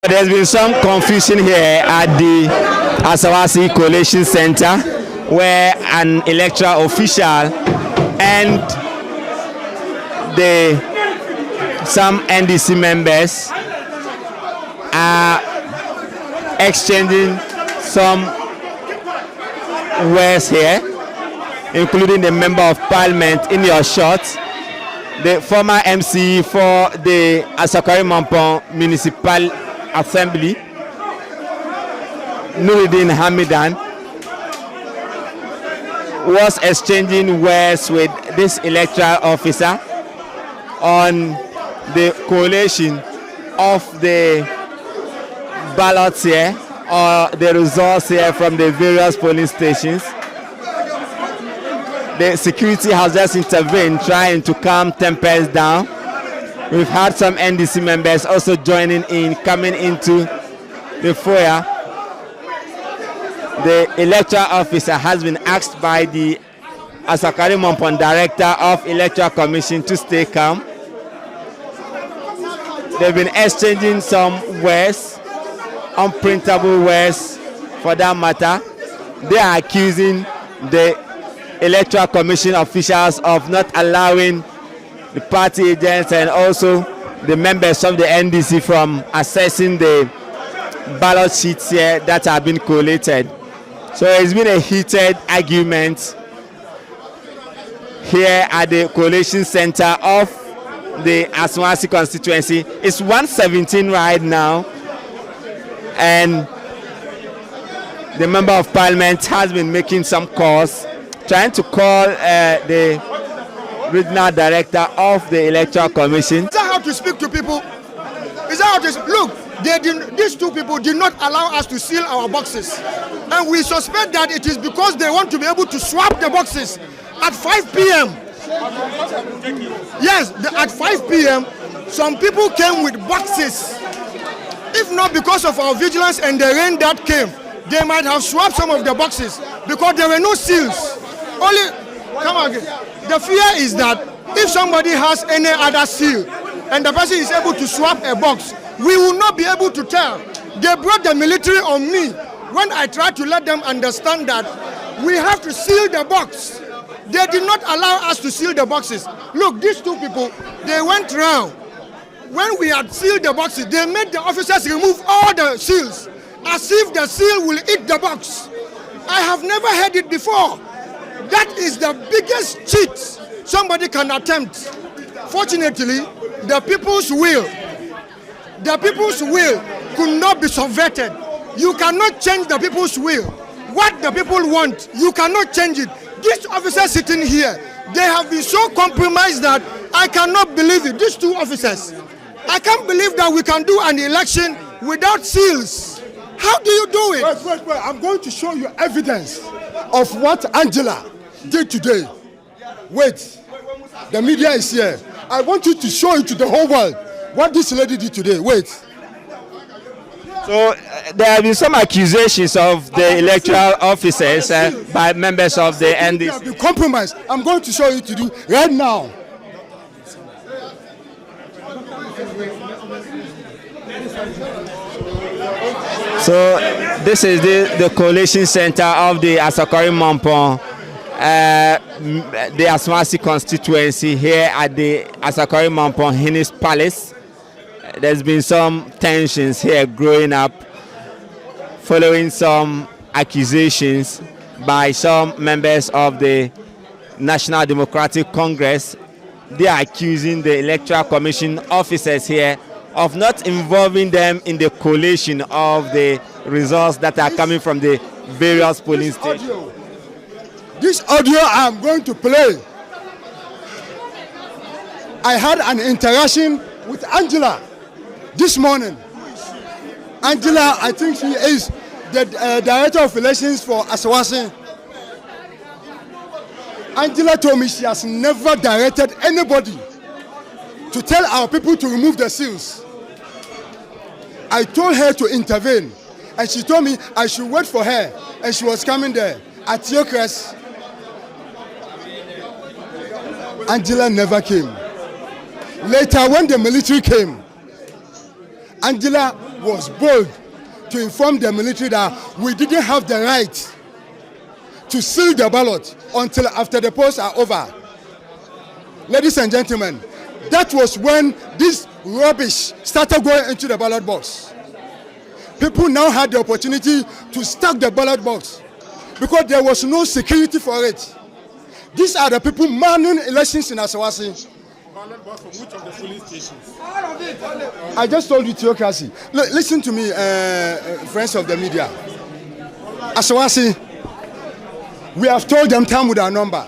There's been some confusion here at the Asawasi Collation Center, where an electoral official and some NDC members are exchanging some words here, including the member of parliament in your shot, the former MC for the Asokari Mampong Municipal Assembly, Nuruddin Hamidan, was exchanging words with this electoral officer on the collation of the ballots here, or the results here from the various polling stations. The security has just intervened, trying to calm tempers down. We've had some NDC members also joining in, coming into the foyer. The electoral officer has been asked by the Asokari Mampong Director of Electoral Commission to stay calm. They've been exchanging some words, unprintable words for that matter. They are accusing the Electoral Commission officials of not allowing the party agents and also the members of the NDC from accessing the ballot sheets here that have been collated. So it's been a heated argument here at the collation center of the Asawasi constituency. It's 1:17 right now, and the member of parliament has been making some calls, trying to call the regional director of the electoral commission. Is that how to speak to people? Is that how to look? These two people did not allow us to seal our boxes, and we suspect that it is because they want to be able to swap the boxes at 5 p.m. Yes, at 5 p.m. some people came with boxes. If not because of our vigilance and the rain that came, they might have swapped some of the boxes because there were no seals. Only, come again. The fear is that if somebody has any other seal and the person is able to swap a box, we will not be able to tell. They brought the military on me when I tried to let them understand that we have to seal the box. They did not allow us to seal the boxes. Look, these two people, they went round. When we had sealed the boxes, they made the officers remove all the seals as if the seal will eat the box. I have never heard it before. That is the biggest cheat somebody can attempt. Fortunately, the people's will could not be subverted. You cannot change the people's will. What the people want, you cannot change it. These officers sitting here, they have been so compromised that I cannot believe it. These two officers, I can't believe that we can do an election without seals. How do you do it? Wait. I'm going to show you evidence of what Angela did today. Wait. The media is here. I want you to show it to the whole world what this lady did today. Wait. So there have been some accusations of the electoral officers by members of the They have NDC. been compromised. I'm going to show you to do right now. So this is the coalition center of the Asokore Mampong, the Asmasi constituency here at the Asokore Mampong Hennis Palace. There's been some tensions here growing up following some accusations by some members of the National Democratic Congress. They are accusing the Electoral Commission officers here of not involving them in the collation of the results that are coming from the various polling stations. This audio I'm going to play. I had an interaction with Angela this morning. Angela, I think she is the director of elections for Asawase. Angela told me she has never directed anybody to tell our people to remove the seals. I told her to intervene, and she told me I should wait for her, and she was coming there at Theocracy. Angela never came. Later, when the military came, Angela was bold to inform the military that we didn't have the right to seal the ballot until after the polls are over. Ladies and gentlemen, that was when this rubbish started going into the ballot box. People now had the opportunity to stack the ballot box because there was no security for it. These are the people manning elections in Asawase. Ballot box from which of the polling stations? I just told you Theocracy. Listen to me, friends of the media. Asawase, we have told them time with our number.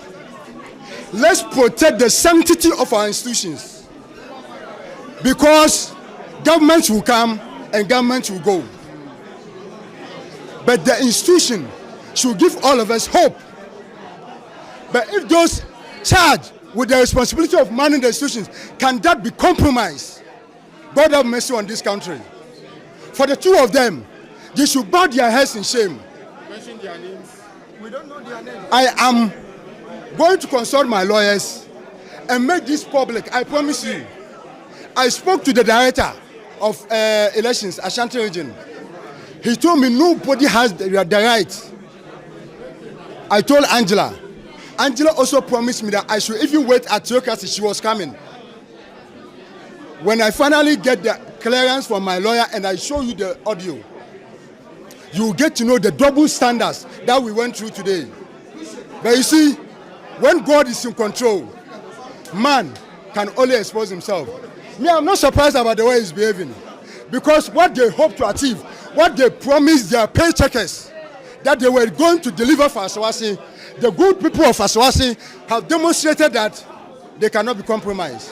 Let's protect the sanctity of our institutions, because governments will come and governments will go. But the institution should give all of us hope. But if those charged with the responsibility of managing the institutions, can that be compromised? God have mercy on this country. For the two of them, they should bow their heads in shame. Mention their names. We don't know their names. I am going to consult my lawyers and make this public. I promise you. I spoke to the director of elections, Ashanti region. He told me nobody has the right. I told Angela. Angela also promised me that I should even wait at Theocracy. She was coming. When I finally get the clearance from my lawyer and I show you the audio, you will get to know the double standards that we went through today. But you see, when God is in control, man can only expose himself. Me, I'm not surprised about the way he's behaving, because what they hope to achieve, what they promised their paycheckers, that they were going to deliver for Asawase, the good people of Asawase have demonstrated that they cannot be compromised.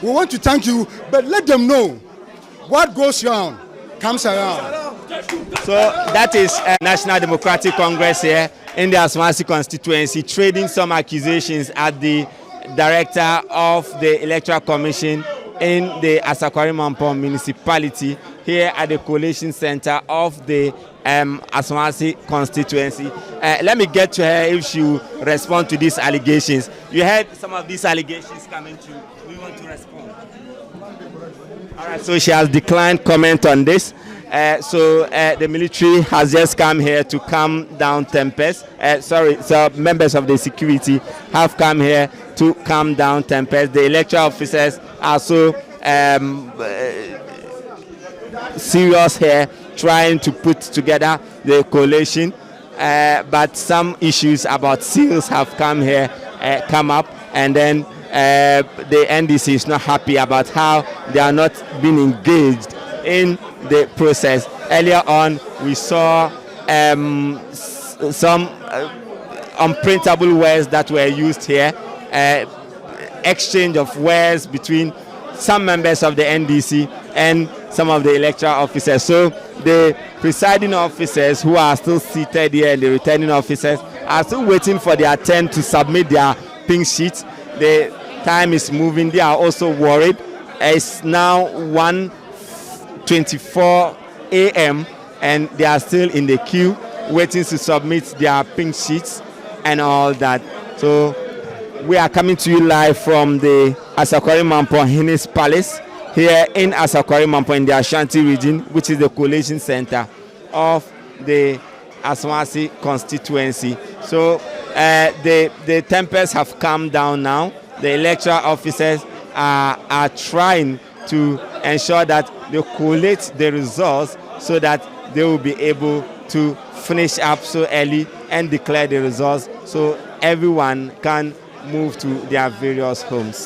We want to thank you, but let them know what goes around comes around. So that is National Democratic Congress here in the Asmasi constituency trading some accusations at the director of the Electoral Commission in the Asokore Mampong municipality here at the Coalition Center of the Asmasi constituency. Let me get to her if she will respond to these allegations. You heard some of these allegations coming through. We want to respond. All right, so she has declined comment on this. So the military has just come here to calm down tempest. So members of the security have come here to calm down tempest. The electoral officers are so serious here, trying to put together the coalition. But some issues about seals have come up. and then the NDC is not happy about how they are not being engaged in the process. Earlier on, we saw some unprintable words that were used here, exchange of words between some members of the NDC and some of the electoral officers. So the presiding officers who are still seated here and the returning officers are still waiting for their turn to submit their pink sheets. The time is moving. They are also worried. It's now 1:24 a.m. and they are still in the queue waiting to submit their pink sheets and all that. So we are coming to you live from the Asakwari Mampong Hines Palace here in Asakwari Mampong in the Ashanti region, which is the collation center of the Aswasi constituency. So the tempers have calmed down now. The electoral officers are trying to ensure that they collate the results so that they will be able to finish up so early and declare the results so everyone can move to their various homes.